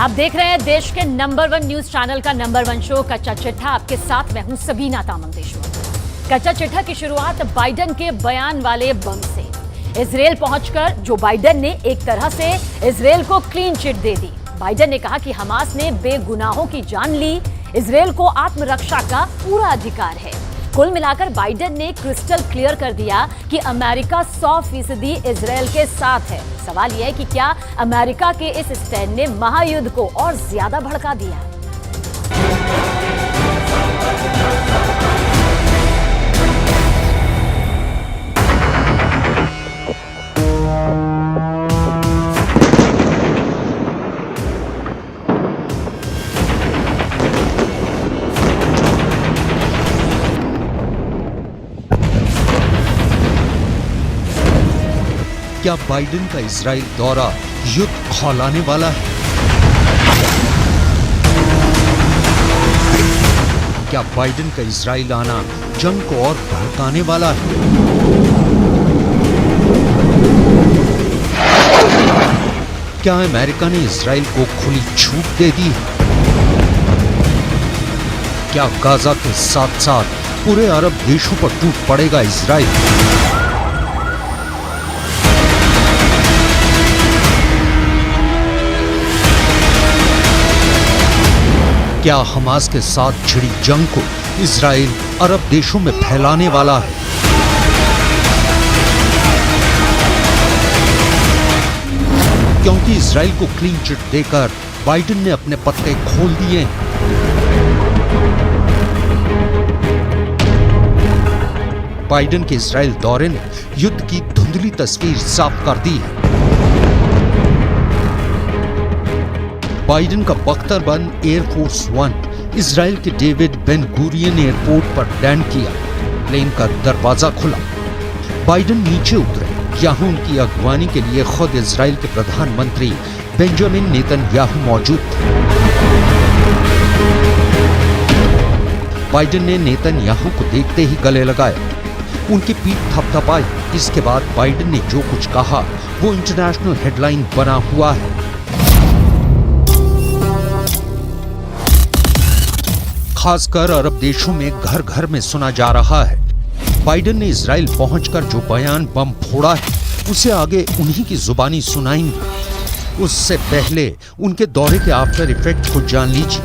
आप देख रहे हैं देश के नंबर 1 न्यूज चैनल का नंबर 1 शो कच्चा चिट्ठा। आपके साथ मैं हूं सबीना तामंग देशमुख। कच्चा चिट्ठा की शुरुआत बाइडेन के बयान वाले बम से। इजरायल पहुंचकर जो बाइडेन ने एक तरह से इजरायल को क्लीन चिट दे दी। बाइडेन ने कहा कि हमास ने बेगुनाहों की जान ली, इजरायल को आत्मरक्षा का पूरा अधिकार है। कुल मिलाकर बाइडेन ने क्रिस्टल क्लियर कर दिया कि अमेरिका 100% इजरायल के साथ है। सवाल यह है कि क्या अमेरिका के इस स्टैंड ने महायुद्ध को और ज्यादा भड़का दिया? क्या बाइडेन का इजराइल दौरा युद्ध खौलाने वाला है? क्या बाइडेन का इजराइल आना जंग को और भड़काने वाला है? क्या अमेरिका ने इजराइल को खुली छूट दे दी है? क्या गाजा के साथ साथ पूरे अरब देशों पर टूट पड़ेगा इजराइल? क्या हमास के साथ छिड़ी जंग को इजराइल अरब देशों में फैलाने वाला है? क्योंकि इजराइल को क्लीन चिट देकर बाइडेन ने अपने पत्ते खोल दिए हैं। बाइडेन के इजराइल दौरे ने युद्ध की धुंधली तस्वीर साफ कर दी है। बाइडेन का बख्तरबंद एयरफोर्स 1 इजराइल के डेविड बेन गुरियन एयरपोर्ट पर लैंड किया। प्लेन का दरवाजा खुला, बाइडेन नीचे उतरे। यहाँ उनकी अगवानी के लिए खुद इजराइल के प्रधानमंत्री बेंजामिन नेतन्याहू मौजूद थे। बाइडेन ने नेतन्याहू को देखते ही गले लगाया, उनकी पीठ थपथपाई। इसके बाद बाइडेन ने जो कुछ कहा वो इंटरनेशनल हेडलाइन बना हुआ है। खासकर अरब देशों में घर घर में सुना जा रहा है। बाइडेन ने इजराइल पहुंचकर जो बयान बम फोड़ा है उसे आगे उन्हीं की जुबानी सुनाएंगे। उससे पहले उनके दौरे के आफ्टर इफेक्ट को जान लीजिए,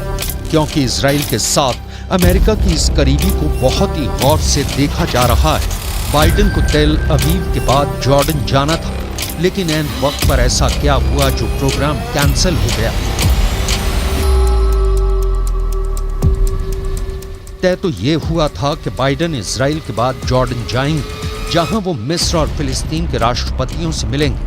क्योंकि इजराइल के साथ अमेरिका की इस करीबी को बहुत ही गौर से देखा जा रहा है। बाइडेन को तेल अवीव के बाद जॉर्डन जाना था, लेकिन ऐन वक्त पर ऐसा क्या हुआ जो प्रोग्राम कैंसिल हो गया? तय तो ये हुआ था कि बाइडेन इजराइल के बाद जॉर्डन जाएंगे, जहां वो मिस्र और फिलिस्तीन के राष्ट्रपतियों से मिलेंगे।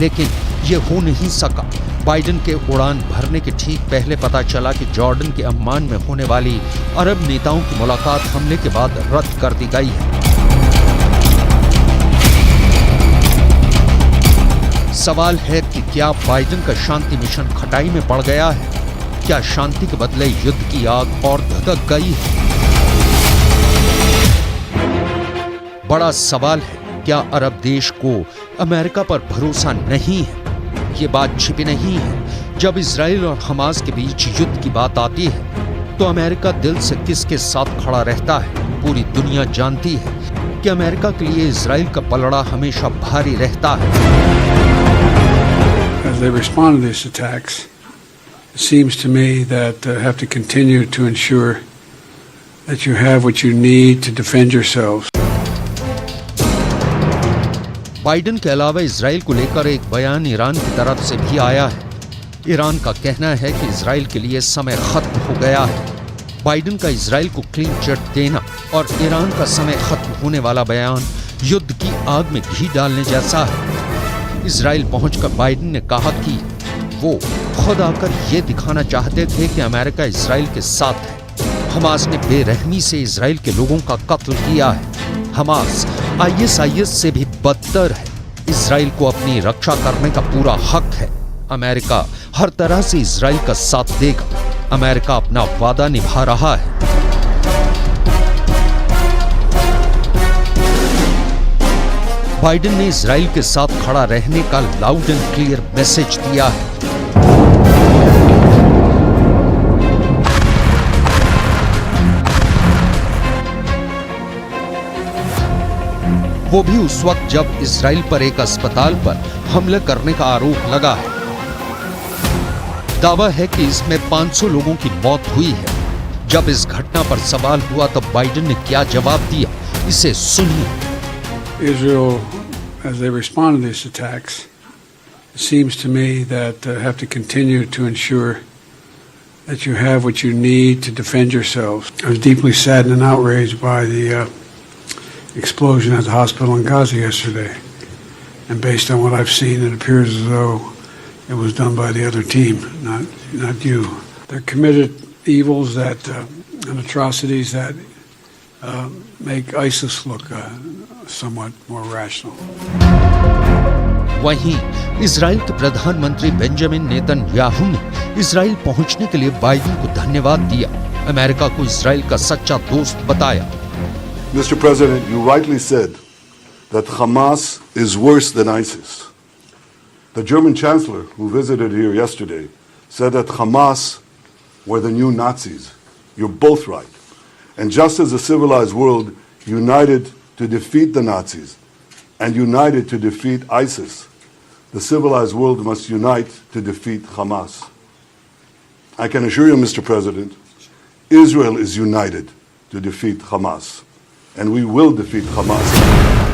लेकिन ये हो नहीं सका। बाइडेन के उड़ान भरने के ठीक पहले पता चला कि जॉर्डन के अम्मान में होने वाली अरब नेताओं की मुलाकात हमले के बाद रद्द कर दी गई है। सवाल है कि क्या बाइडेन का शांति मिशन खटाई में पड़ गया है? क्या शांति के बदले युद्ध की आग और धधक गई है? बड़ा सवाल है, क्या अरब देश को अमेरिका पर भरोसा नहीं है? ये बात छिपी नहीं है। जब इजराइल और हमास के बीच युद्ध की बात आती है तो अमेरिका दिल से किसके साथ खड़ा रहता है? पूरी दुनिया जानती है कि अमेरिका के लिए इजराइल का पलड़ा हमेशा भारी रहता है। As they respond to these attacks, it seems to me that have to continue to ensure that you have what you need to defend yourselves. Biden के अलावा इजराइल को लेकर एक बयान ईरान की तरफ से भी आया है। ईरान का कहना है कि इजराइल के लिए समय खत्म हो गया है। बाइडेन का इजराइल को क्लीन चिट देना और ईरान का समय खत्म होने वाला बयान युद्ध की आग में घी डालने जैसा है। इजराइल पहुंचकर बाइडेन ने कहा कि वो खुद आकर ये दिखाना चाहते थे कि अमेरिका इजराइल के साथ है। हमास ने बेरहमी से इजराइल के लोगों का कत्ल किया है। हमास ISIS से भी बदतर है। इजराइल को अपनी रक्षा करने का पूरा हक है। अमेरिका हर तरह से इजराइल का साथ देगा। अमेरिका अपना वादा निभा रहा है। बाइडेन ने इजराइल के साथ खड़ा रहने का लाउड एंड क्लियर मैसेज दिया है। वो भी उस वक्त जब इजराइल पर एक अस्पताल पर हमला करने का आरोप लगा है। दावा है कि इसमें 500 लोगों की मौत हुई है। जब इस घटना पर सवाल हुआ तब बाइडेन ने क्या जवाब दिया, इसे सुनिए। Israel, as they respond to these attacks, it seems to me that have to continue to ensure that you have what you need to defend yourselves. I was deeply saddened and outraged by the explosion at the hospital in Gaza yesterday. And based on what I've seen, it appears as though it was done by the other team, not you. They're committed evils that and atrocities that make ISIS look somewhat more rational. वहीं Israel के प्रधानमंत्री Benjamin Netanyahu ने Israel पहुंचने के लिए Biden को धन्यवाद दिया, अमेरिका को इजराइल का सच्चा दोस्त बताया। Mr. President, you rightly said that Hamas is worse than ISIS. The German Chancellor, who visited here yesterday, said that Hamas were the new Nazis. You're both right. And just as the civilized world united to defeat the Nazis and united to defeat ISIS, the civilized world must unite to defeat Hamas. I can assure you, Mr. President, Israel is united to defeat Hamas. And we will defeat Hamas.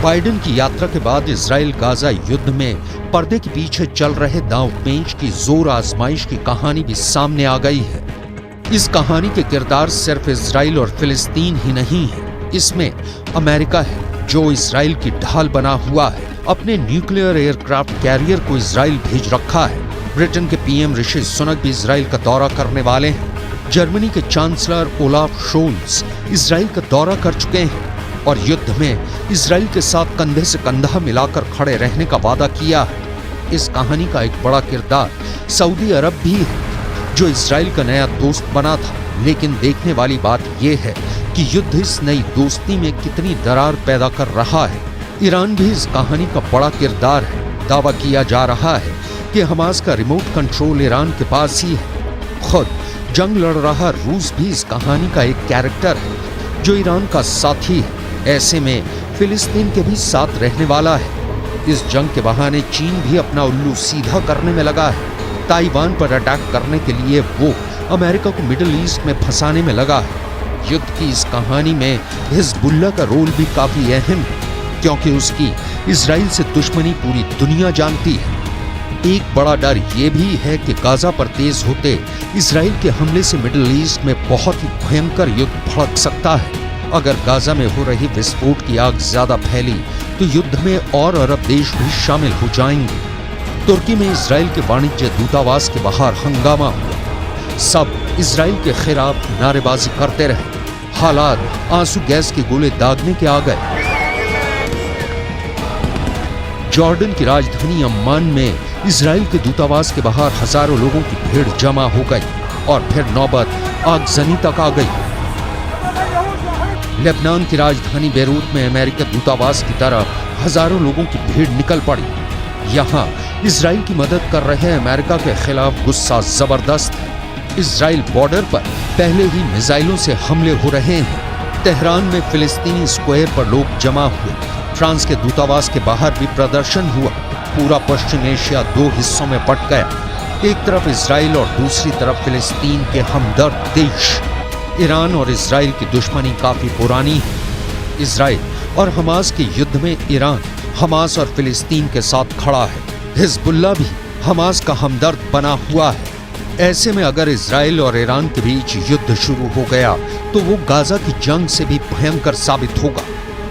Biden की यात्रा के बाद Israel Gaza युद्ध में पर्दे के पीछे चल रहे दांवपेच की जोर आजमाइश की कहानी भी सामने आ गई है। इस कहानी के किरदार सिर्फ इजराइल और फिलिस्तीन ही नहीं है, इसमें अमेरिका है जो इजराइल की ढाल बना हुआ है। अपने न्यूक्लियर एयरक्राफ्ट कैरियर को इजराइल भेज रखा है। ब्रिटेन के पीएम ऋषि सुनक भी इजराइल का दौरा करने वाले हैं। जर्मनी के चांसलर ओलाफ शोल्स इजराइल का दौरा कर चुके हैं और युद्ध में इजराइल के साथ कंधे से कंधा मिलाकर खड़े रहने का वादा किया है। इस कहानी का एक बड़ा किरदार सऊदी अरब भी है जो इजराइल का नया दोस्त बना था। लेकिन देखने वाली बात यह है कि युद्ध इस नई दोस्ती में कितनी दरार पैदा कर रहा है। ईरान भी इस कहानी का बड़ा किरदार है। दावा किया जा रहा है कि हमास का रिमोट कंट्रोल ईरान के पास ही है। खुद जंग लड़ रहा रूस भी इस कहानी का एक कैरेक्टर है जो ईरान का साथी है। ऐसे में फिलिस्तीन के भी साथ रहने वाला है। इस जंग के बहाने चीन भी अपना उल्लू सीधा करने में लगा है। ताइवान पर अटैक करने के लिए वो अमेरिका को मिडिल ईस्ट में फंसाने में लगा है। युद्ध की इस कहानी में हिजबुल्लाह का रोल भी काफी अहम है क्योंकि उसकी इजराइल से दुश्मनी पूरी दुनिया जानती है। एक बड़ा डर ये भी है कि गाजा पर तेज होते इजराइल के हमले से मिडिल ईस्ट में बहुत ही भयंकर युद्ध भड़क सकता है। अगर गाजा में हो रही विस्फोट की आग ज्यादा फैली तो युद्ध में और अरब देश भी शामिल हो जाएंगे। तुर्की में इजराइल के वाणिज्य दूतावास के बाहर हंगामा हुआ। सब इजराइल के खिलाफ नारेबाजी करते रहे। हालात आंसू गैस के गोले दागने के आ गए। जॉर्डन की राजधानी अम्मान में इजराइल के दूतावास के बाहर हजारों लोगों की भीड़ जमा हो गई और फिर नौबत आगजनी तक आ गई। लेबनान की राजधानी बेरूत में अमेरिकी दूतावास की तरफ हजारों लोगों की भीड़ निकल पड़ी। यहाँ इजराइल की मदद कर रहे अमेरिका के खिलाफ गुस्सा जबरदस्त है। इजराइल बॉर्डर पर पहले ही मिसाइलों से हमले हो रहे हैं। तेहरान में फिलिस्तीनी स्क्वायर पर लोग जमा हुए। फ्रांस के दूतावास के बाहर भी प्रदर्शन हुआ। पूरा पश्चिम एशिया दो हिस्सों में बंट गया। एक तरफ इजराइल और दूसरी तरफ फिलिस्तीन के हमदर्द देश। ईरान और इजराइल की दुश्मनी काफी पुरानी है। इजराइल और हमास के युद्ध में ईरान हमास और फिलिस्तीन के साथ खड़ा है। हिजबुल्लाह भी हमास का हमदर्द बना हुआ है। ऐसे में अगर इजराइल और ईरान के बीच युद्ध शुरू हो गया तो वो गाजा की जंग से भी भयंकर साबित होगा।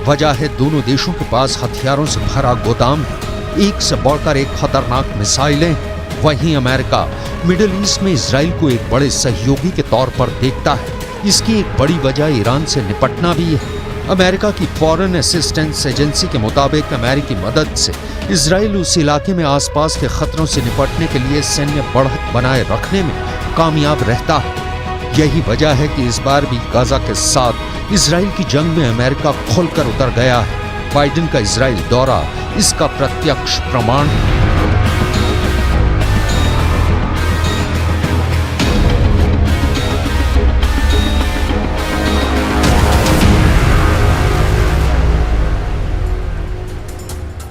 वजह है दोनों देशों के पास हथियारों से भरा गोदाम है। एक से बढ़कर एक खतरनाक मिसाइलें हैं। वहीं अमेरिका मिडिल ईस्ट में इजराइल को एक बड़े सहयोगी के तौर पर देखता है। इसकी एक बड़ी वजह ईरान से निपटना भी है। अमेरिका की फॉरेन असिस्टेंस एजेंसी के मुताबिक अमेरिकी मदद से इजराइल उस इलाके में आसपास के खतरों से निपटने के लिए सैन्य बढ़त बनाए रखने में कामयाब रहता है। यही वजह है कि इस बार भी गाजा के साथ इजराइल की जंग में अमेरिका खुलकर उतर गया है। बाइडेन का इजराइल दौरा इसका प्रत्यक्ष प्रमाण है।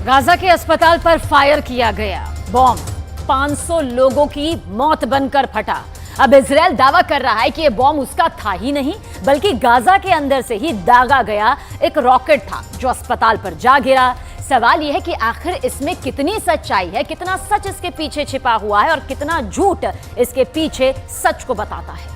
गाजा के अस्पताल पर फायर किया गया बॉम्ब 500 लोगों की मौत बनकर फटा। अब इजराइल दावा कर रहा है कि यह बॉम्ब उसका था ही नहीं, बल्कि गाजा के अंदर से ही दागा गया एक रॉकेट था जो अस्पताल पर जा गिरा। सवाल यह है कि आखिर इसमें कितनी सच्चाई है, कितना सच इसके पीछे छिपा हुआ है और कितना झूठ इसके पीछे सच को बताता है।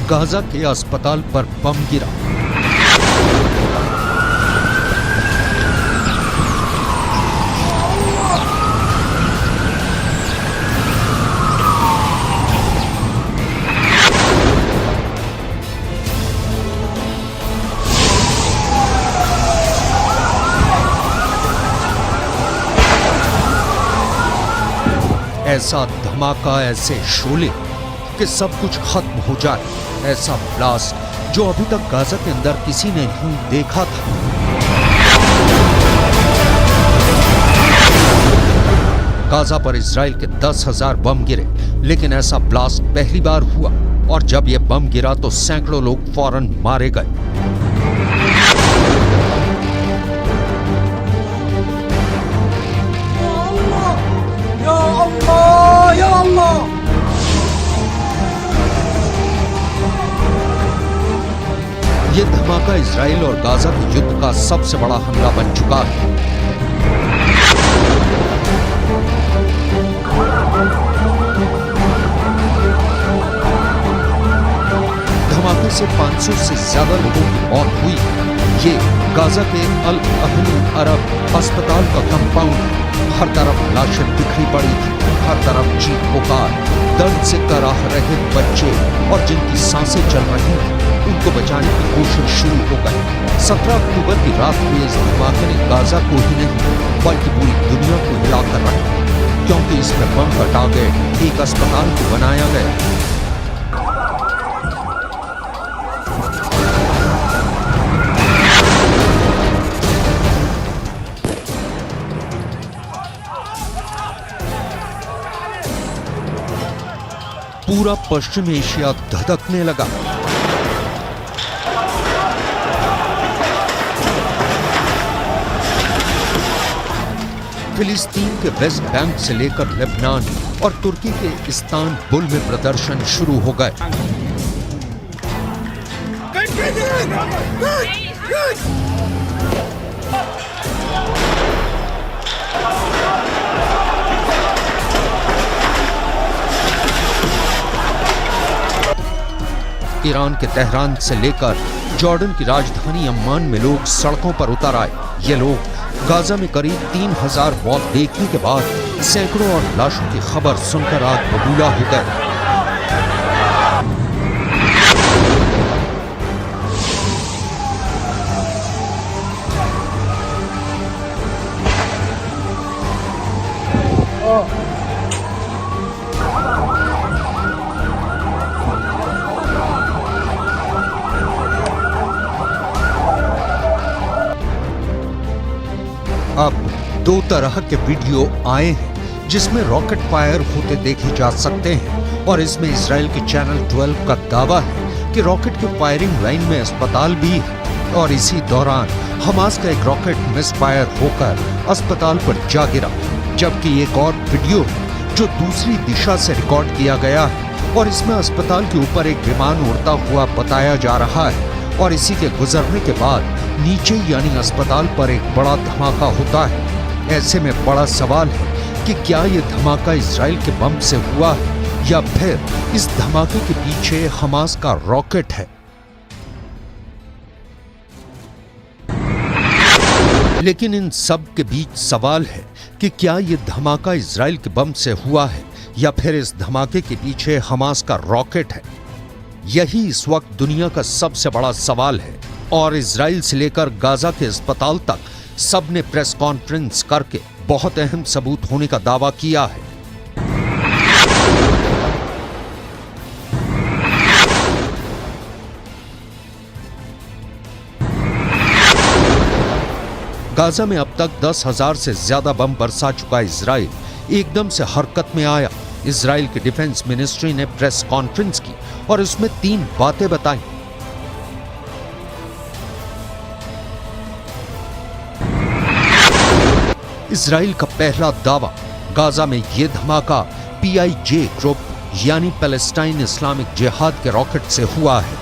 गाजा के अस्पताल पर बम गिरा। ऐसा धमाका, ऐसे शोले कि सब कुछ खत्म हो जाए। ऐसा ब्लास्ट जो अभी तक गाजा के अंदर किसी ने नहीं देखा था। गाजा पर इजराइल के 10,000 बम गिरे, लेकिन ऐसा ब्लास्ट पहली बार हुआ। और जब यह बम गिरा तो सैकड़ों लोग फौरन मारे गए। ये धमाका इजराइल और गाजा के युद्ध का सबसे बड़ा हमला बन चुका है। धमाके से 500 से ज्यादा लोगों की मौत हुई। ये गाजा के अल अहली अरब अस्पताल का कंपाउंड, हर तरफ लाशें बिखरी पड़ी थी, हर तरफ चीख पुकार, दर्द से कराह रहे बच्चे और जिनकी सांसें चल रही थी उनको बचाने की कोशिश शुरू हो गई। 17 अक्टूबर की रात हुए इस धमाके ने गाजा को ही नहीं बल्कि पूरी दुनिया को हिलाकर रखा, क्योंकि इसमें बम का टारगेट एक अस्पताल को बनाया गया। पूरा पश्चिम एशिया धधकने लगा। फिलिस्तीन के वेस्ट बैंक से लेकर लेबनान और तुर्की के इस्तांबुल में प्रदर्शन शुरू हो गए। ईरान के तेहरान से लेकर जॉर्डन की राजधानी अम्मान में लोग सड़कों पर उतर आए। ये लोग गाजा में करीब 3,000 मौत देखने के बाद सैकड़ों और लाशों की खबर सुनकर आग बबूला हो गए। अब 2 तरह के वीडियो आए हैं जिसमें रॉकेट फायर होते देखे जा सकते हैं, और इसमें इजराइल के चैनल 12 का दावा है कि रॉकेट की फायरिंग लाइन में अस्पताल भी है, और इसी दौरान हमास का एक रॉकेट मिसफायर होकर अस्पताल पर जा गिरा। जबकि एक और वीडियो जो दूसरी दिशा से रिकॉर्ड किया गया है और इसमें अस्पताल के ऊपर एक विमान उड़ता हुआ बताया जा रहा है, और इसी के गुजरने के बाद नीचे यानी अस्पताल पर एक बड़ा धमाका होता है। ऐसे में बड़ा सवाल है कि क्या ये धमाका इजराइल के बम से हुआ है या फिर इस धमाके के पीछे हमास का रॉकेट है। लेकिन इन सब के बीच सवाल है कि क्या ये धमाका इजराइल के बम से हुआ है या फिर इस धमाके के पीछे हमास का रॉकेट है? यही इस वक्त दुनिया का सबसे बड़ा सवाल है और इजराइल से लेकर गाजा के अस्पताल तक सबने प्रेस कॉन्फ्रेंस करके बहुत अहम सबूत होने का दावा किया है। गाजा में अब तक 10,000 से ज्यादा बम बरसा चुका इजराइल एकदम से हरकत में आया। इजराइल की डिफेंस मिनिस्ट्री ने प्रेस कॉन्फ्रेंस की और उसमें 3 बातें बताई। इजराइल का पहला दावा, गाजा में यह धमाका PIJ ग्रुप यानी पैलेस्टाइन इस्लामिक जिहाद के रॉकेट से हुआ है।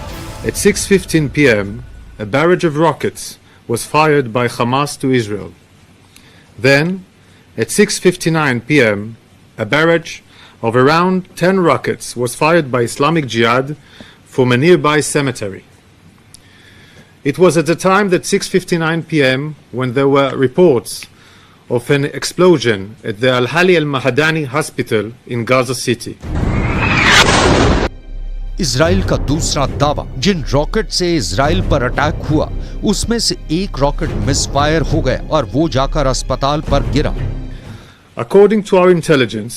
At 6:15 p.m., a barrage of rockets was fired by Hamas to Israel. Then, at 6:59 p.m., a barrage of around 10 rockets was fired by Islamic Jihad from a nearby cemetery. It was at the time that 6:59 p.m. when there were reports of an explosion at the Al-Hali Al-Mahadani hospital in Gaza City. Israel का दूसरा दावा, जिन rocket से Israel पर attack हुआ उसमें से एक rocket misfire हो गया और वो जाकर अस्पताल पर गिरा। According to our intelligence,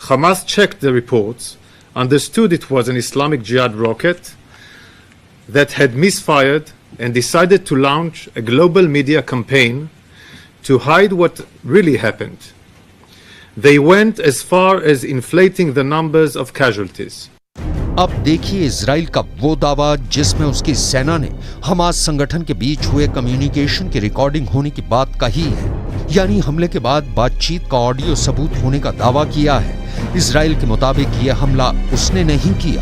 Hamas checked the reports, understood it was an Islamic Jihad rocket that had misfired and decided to launch a global media campaign to hide what really happened. They went as far as inflating the numbers of casualties. अब देखिए Israel का वो दावा जिसमें उसकी सेना ने Hamas संगठन के बीच हुए कम्युनिकेशन की रिकॉर्डिंग होने की बात कही है, यानी हमले के बाद बातचीत का ऑडियो सबूत होने का दावा किया है। इजराइल के मुताबिक ये हमला उसने नहीं किया।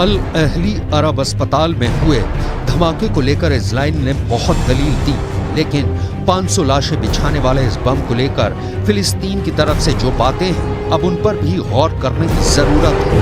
अल अहली अरब अस्पताल में हुए धमाके को लेकर इजराइल ने बहुत दलील दी, लेकिन 500 लाशें बिछाने वाले इस बम को लेकर फिलिस्तीन की तरफ से जो बातें हैं अब उन पर भी गौर करने की जरूरत है।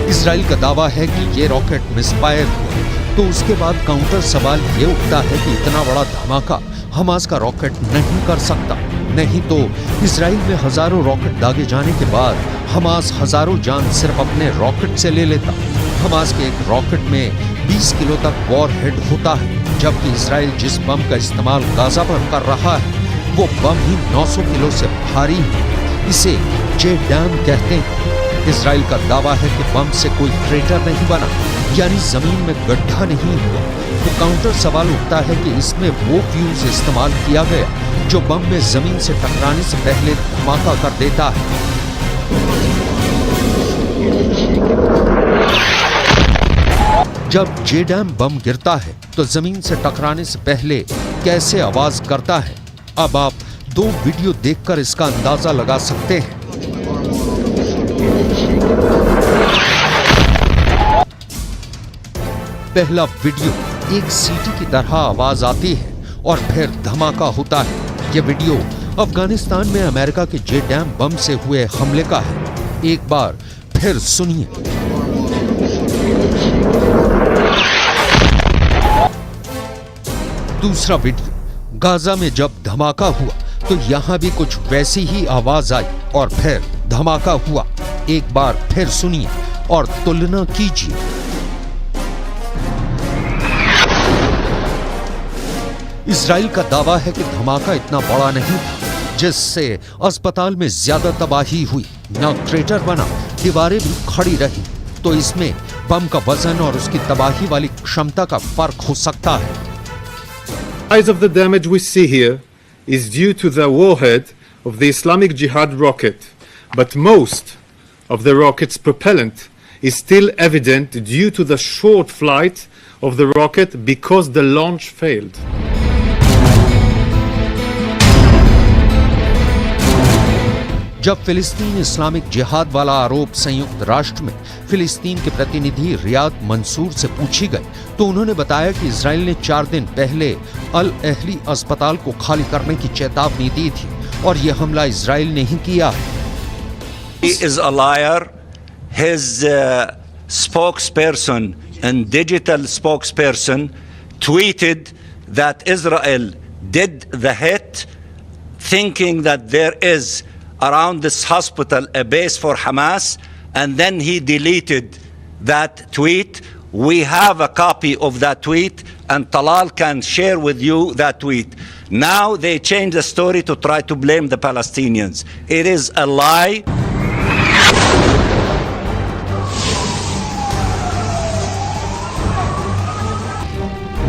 इजराइल का दावा है कि ये रॉकेट मिसफायर हुआ, तो उसके बाद काउंटर सवाल ये उठता है कि इतना बड़ा धमाका हमास का रॉकेट नहीं कर सकता। नहीं तो इजराइल में हजारों रॉकेट दागे जाने के बाद हमास हजारों जान सिर्फ अपने रॉकेट से ले लेता। हमास के एक रॉकेट में 20 किलो तक वॉर हेड होता है, जबकि इजराइल जिस बम का इस्तेमाल गाजा पर कर रहा है वो बम ही 900 किलो से भारी है। इसे JDAM कहते हैं। इजराइल का दावा है कि बम से कोई क्रेटर नहीं बना, यानी जमीन में गड्ढा नहीं हुआ। तो काउंटर सवाल उठता है कि इसमें वो फ्यूज इस्तेमाल किया गया जो बम में जमीन से टकराने से पहले धमाका कर देता है। जब JDAM बम गिरता है तो जमीन से टकराने से पहले कैसे आवाज करता है, अब आप 2 वीडियो देखकर इसका अंदाजा लगा सकते हैं। पहला वीडियो एक सीटी की तरह आवाज आती है और फिर धमाका होता है। यह वीडियो अफगानिस्तान में अमेरिका के JDAM बम से हुए हमले का है। एक बार फिर सुनिए। दूसरा वीडियो, गाजा में जब धमाका हुआ तो यहां भी कुछ वैसी ही आवाज आई और फिर धमाका हुआ। एक बार फिर सुनिए और तुलना कीजिए। इजराइल का दावा है कि धमाका इतना बड़ा नहीं था जिससे अस्पताल में ज्यादा तबाही हुई, न क्रेटर बना, दीवारें भी खड़ी रही। तो इसमें बम का वजन और उसकी तबाही वाली क्षमता का फर्क हो सकता है। The size of the damage we see here is due to the warhead of the Islamic Jihad rocket, but most of the rocket's propellant is still evident due to the short flight of the rocket because the launch failed. जब फिलिस्तीन Islamic जिहाद वाला आरोप संयुक्त राष्ट्र में फिलिस्तीन के प्रतिनिधि रियाद मंसूर से पूछी गई तो उन्होंने बताया कि इजराइल ने 4 दिन पहले अल अहली अस्पताल को खाली करने की चेतावनी दी थी और यह हमला इजराइल ने ही किया है। He is a liar. His spokesperson and digital spokesperson tweeted that Israel did the hit, thinking that there is around this hospital a base for Hamas, and then he deleted that tweet. We have a copy of that tweet, and Talal can share with you that tweet. Now they change the story to try to blame the Palestinians. It is a lie.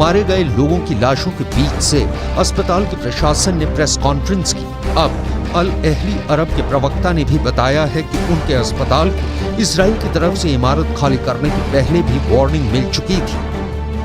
मारे गए लोगों की लाशों के बीच से अस्पताल के प्रशासन ने प्रेस कॉन्फ्रेंस की। अब अल अहली अरब के प्रवक्ता ने भी बताया है कि उनके अस्पताल को इजराइल की तरफ से इमारत खाली करने के पहले भी वार्निंग मिल चुकी थी।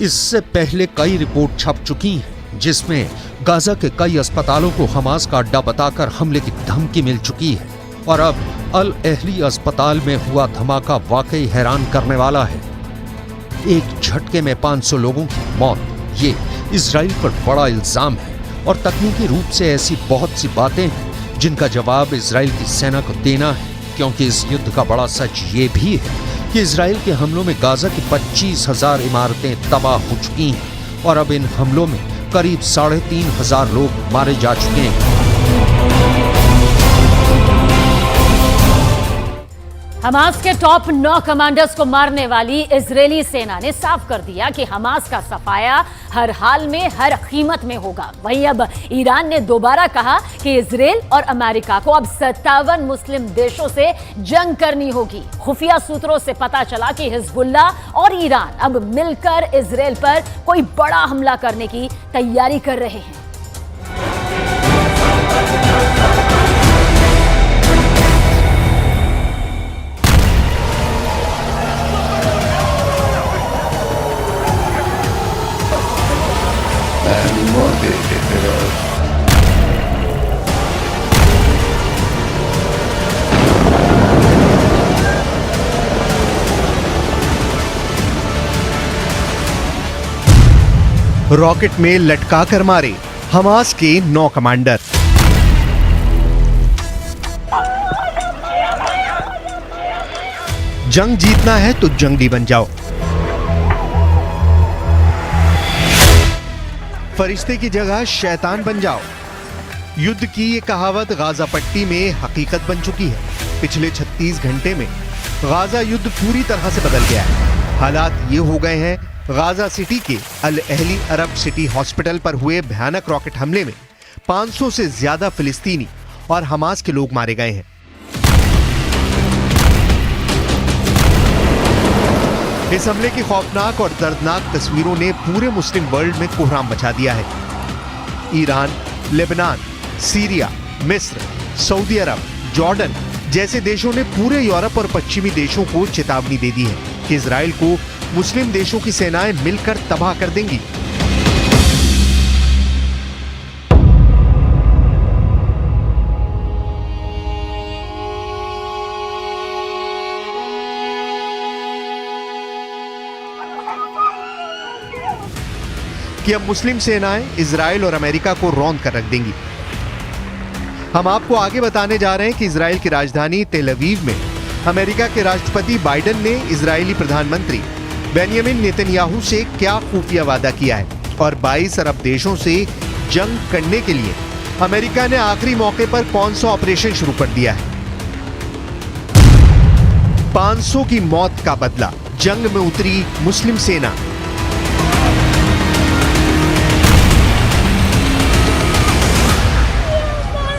इससे पहले कई रिपोर्ट छप चुकी हैं जिसमें गाजा के कई अस्पतालों को हमास का अड्डा बताकर हमले की धमकी मिल चुकी है और अब अल अहली अस्पताल में हुआ धमाका वाकई हैरान करने वाला है। एक झटके में 500 लोगों की मौत, ये इजराइल पर बड़ा इल्जाम है और तकनीकी रूप से ऐसी बहुत सी बातें हैं जिनका जवाब इजराइल की सेना को देना है, क्योंकि इस युद्ध का बड़ा सच ये भी है कि इजराइल के हमलों में गाजा की 25,000 इमारतें तबाह हो चुकी हैं और अब इन हमलों में करीब 3,500 लोग मारे जा चुके हैं। हमास के टॉप 9 कमांडर्स को मारने वाली इजरायली सेना ने साफ कर दिया कि हमास का सफाया हर हाल में हर कीमत में होगा। वहीं अब ईरान ने दोबारा कहा कि इजराइल और अमेरिका को अब 57 मुस्लिम देशों से जंग करनी होगी। खुफिया सूत्रों से पता चला कि हिजबुल्लाह और ईरान अब मिलकर इजराइल पर कोई बड़ा हमला करने की तैयारी कर रहे हैं। रॉकेट में लटका कर मारे हमास के 9 कमांडर। जंग जीतना है तो जंगली बन जाओ। फरिश्ते की जगह शैतान बन जाओ। युद्ध की ये कहावत गाजा पट्टी में हकीकत बन चुकी है। पिछले 36 घंटे में गाजा युद्ध पूरी तरह से बदल गया है। हालात ये हो गए हैं, गाजा सिटी के अल अहली अरब सिटी हॉस्पिटल पर हुए भयानक रॉकेट हमले में 500 से ज्यादा फिलिस्तीनी और हमास के लोग मारे गए हैं। इस हमले की खौफनाक और दर्दनाक तस्वीरों ने पूरे मुस्लिम वर्ल्ड में कोहराम मचा दिया है। ईरान, लेबनान, सीरिया, मिस्र, सऊदी अरब, जॉर्डन जैसे देशों ने पूरे यूरोप और पश्चिमी देशों को चेतावनी दे दी है कि इजराइल को मुस्लिम देशों की सेनाएं मिलकर तबाह कर देंगी। कि अब मुस्लिम सेनाएं इजराइल और अमेरिका को रौंद कर रख देंगी। हम आपको आगे बताने जा रहे हैं कि इजराइल की राजधानी तेल अवीव में अमेरिका के राष्ट्रपति बाइडेन ने इजरायली प्रधानमंत्री बेंयामिन नेतन्याहू से क्या खुफिया वादा किया है और 22 अरब देशों से जंग करने के लिए अमेरिका ने आखिरी मौके पर कौन सा ऑपरेशन शुरू कर दिया है। 500 की मौत का बदला, जंग में उतरी मुस्लिम सेना।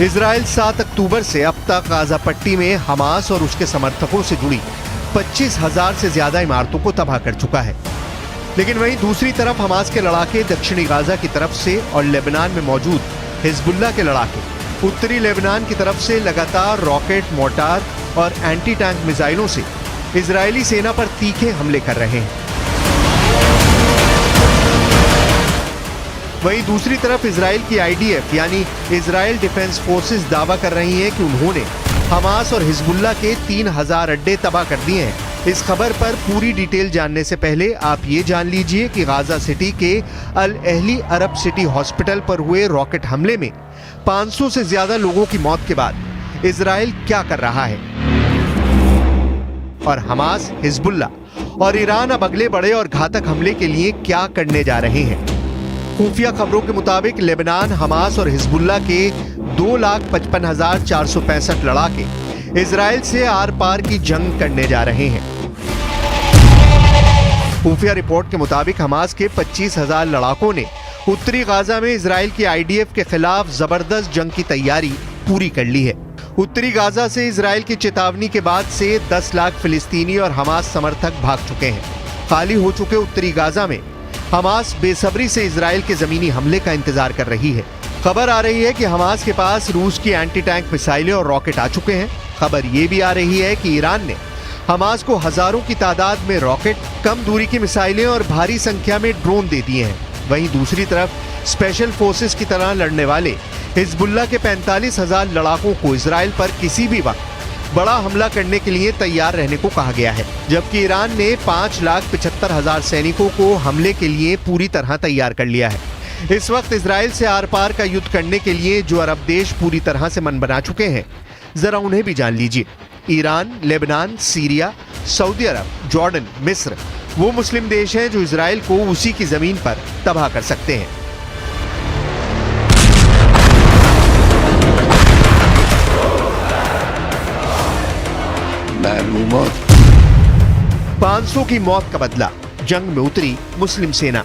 इजराइल 7 अक्टूबर से अब तक गाजा पट्टी में हमास और उसके समर्थकों से जुड़ी 25,000 से ज्यादा इमारतों को तबाह कर चुका है। लेकिन वहीं दूसरी तरफ हमास के लड़ाके दक्षिणी गाजा की तरफ से और लेबनान में मौजूद हिजबुल्लाह के लड़ाके उत्तरी लेबनान की तरफ से लगातार रॉकेट, मोर्टार और एंटी टैंक मिसाइलों से इजरायली सेना पर तीखे हमले कर रहे हैं। वहीं दूसरी तरफ इजराइल की आईडीएफ यानी इजराइल डिफेंस फोर्सेस दावा कर रही हैं कि उन्होंने हमास और हिजबुल्लाह के 3,000 अड्डे तबाह कर दिए हैं। इस खबर पर पूरी डिटेल जानने से पहले आप ये जान लीजिए कि गाजा सिटी के अल अहली अरब सिटी हॉस्पिटल पर हुए रॉकेट हमले में 500 से ज्यादा लोगों की मौत के बाद इजराइल क्या कर रहा है और हमास, हिजबुल्लाह और ईरान अब अगले बड़े और घातक हमले के लिए क्या करने जा रहे हैं। खुफिया खबरों के मुताबिक लेबनान, हमास और हिजबुल्लाह के 2,55,465 लड़ाके इजराइल से आर पार की जंग करने जा रहे हैं। खुफिया रिपोर्ट के मुताबिक हमास के 25,000 लड़ाकों ने उत्तरी गाजा में इजराइल की आईडीएफ के खिलाफ जबरदस्त जंग की तैयारी पूरी कर ली है। उत्तरी गाजा से इजराइल की चेतावनी के बाद से 10 लाख फिलिस्तीनी और हमास समर्थक भाग चुके हैं। खाली हो चुके उत्तरी गाजा में हमास बेसब्री से इजराइल के जमीनी हमले का इंतजार कर रही है। खबर आ रही है कि हमास के पास रूस की एंटी टैंक मिसाइलें और रॉकेट आ चुके हैं। खबर ये भी आ रही है कि ईरान ने हमास को हजारों की तादाद में रॉकेट, कम दूरी की मिसाइलें और भारी संख्या में ड्रोन दे दिए हैं। वहीं दूसरी तरफ स्पेशल फोर्सेस की तरह लड़ने वाले हिजबुल्लाह के 45,000 लड़ाकों को इजराइल पर किसी भी वक्त बड़ा हमला करने के लिए तैयार रहने को कहा गया है, जबकि ईरान ने 5,75,000 सैनिकों को हमले के लिए पूरी तरह तैयार कर लिया है। इस वक्त इजराइल से आर पार का युद्ध करने के लिए जो अरब देश पूरी तरह से मन बना चुके हैं, जरा उन्हें भी जान लीजिए। ईरान, लेबनान, सीरिया, सऊदी अरब, जॉर्डन, मिस्र वो मुस्लिम देश हैं जो इजराइल को उसी की जमीन पर तबाह कर सकते हैं। मालूमात 500 की मौत का बदला, जंग में उतरी मुस्लिम सेना।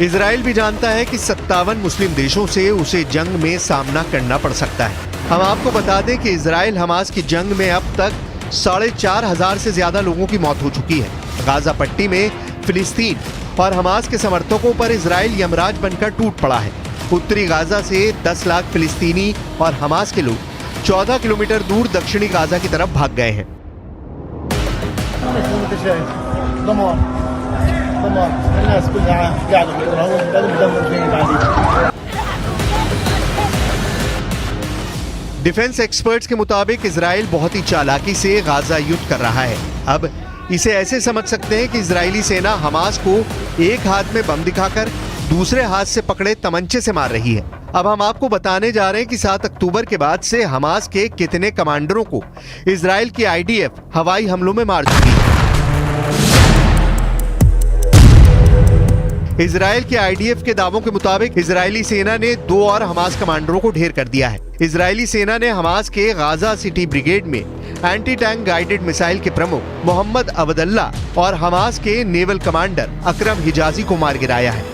इजराइल भी जानता है कि 57 मुस्लिम देशों से उसे जंग में सामना करना पड़ सकता है। हम आपको बता दें कि इजराइल हमास की जंग में अब तक 4,500 से ज्यादा लोगों की मौत हो चुकी है। गाजा पट्टी में फिलिस्तीन और हमास के समर्थकों पर इजराइल यमराज बनकर टूट पड़ा है। उत्तरी गाजा से 10 लाख फिलिस्तीनी और हमास के लोग 14 किलोमीटर दूर दक्षिणी गाजा की तरफ भाग गए हैं। डिफेंस एक्सपर्ट्स के मुताबिक इजराइल बहुत ही चालाकी से गाजा युद्ध कर रहा है। अब इसे ऐसे समझ सकते हैं कि इजरायली सेना हमास को एक हाथ में बम दिखाकर दूसरे हाथ से पकड़े तमंचे से मार रही है। अब हम आपको बताने जा रहे हैं कि 7 अक्टूबर के बाद से हमास के कितने कमांडरों को इजराइल की आईडीएफ हवाई हमलों में मार चुकी है। इजराइल के आईडीएफ के दावों के मुताबिक इजरायली सेना ने 2 और हमास कमांडरों को ढेर कर दिया है। इजरायली सेना ने हमास के गाजा सिटी ब्रिगेड में एंटी टैंक गाइडेड मिसाइल के प्रमुख मोहम्मद अब्दुल्ला और हमास के नेवल कमांडर अकरम हिजाजी को मार गिराया है।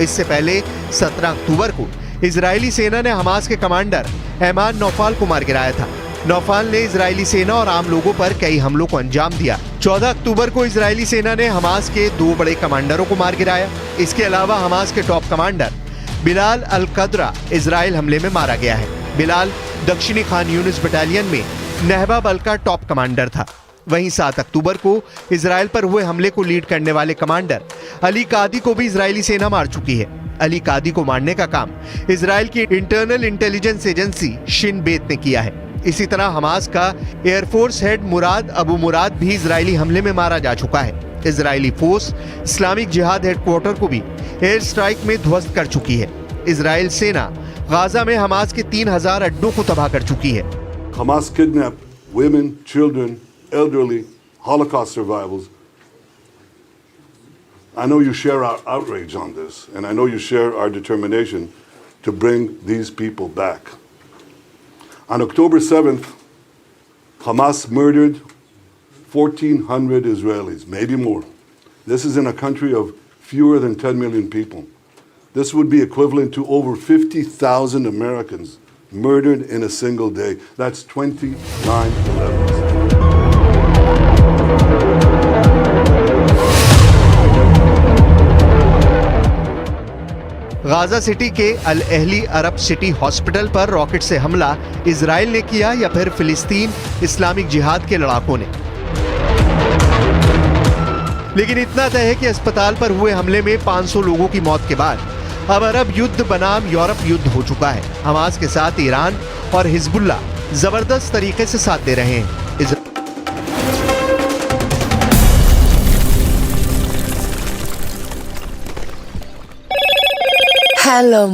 इससे पहले 17 अक्टूबर को इजरायली सेना ने हमास के कमांडर ऐमान नौफाल को मार गिराया था। नौफाल ने इजरायली सेना और आम लोगों पर कई हमलों को अंजाम दिया। 14 अक्टूबर को इजरायली सेना ने हमास के 2 बड़े कमांडरों को मार गिराया। इसके अलावा हमास के टॉप कमांडर बिलाल अल कदरा इजराइल हमले में मारा गया है। बिलाल दक्षिणी खान यूनिस बटालियन में नहबा बल का टॉप कमांडर था। वहीं 7 अक्टूबर को इजराइल पर हुए हमले को लीड करने वाले कमांडर अली कादी को भी इजरायली सेना मार चुकी है। अली कादी को मारने का काम इजराइल की इंटरनल इंटेलिजेंस एजेंसी शिन बेत ने किया है। इसी तरह हमास का एयरफोर्स हेड मुराद अबू मुराद भी इजरायली हमले में मारा जा चुका है। इजरायली फोर्स इस्लामिक जिहाद हेडक्वार्टर को भी एयर स्ट्राइक में ध्वस्त कर चुकी है। इजराइल सेना गाजा में हमास के 3000 अड्डों को तबाह कर चुकी है। Hamas kidnapped women, children, elderly, Holocaust survivors. I know you share our outrage on this, and I know you share our determination to bring these people back. On October 7th, Hamas murdered 1,400 Israelis, maybe more. This is in a country of fewer than 10 million people. This would be equivalent to over 50,000 Americans murdered in a single day. That's 29/11s. Gaza city के अल Ahli अरब city hospital पर rocket से हमला Israel ने किया या फिर फिलिस्तीन Islamic जिहाद के लड़ाकों ने? लेकिन इतना तय है कि अस्पताल पर हुए हमले में 500 लोगों की मौत के बाद अब अरब युद्ध बनाम यूरोप युद्ध हो चुका है। हमास के साथ ईरान और हिजबुल्ला जबरदस्त तरीके से साथ दे रहे हैं। Hello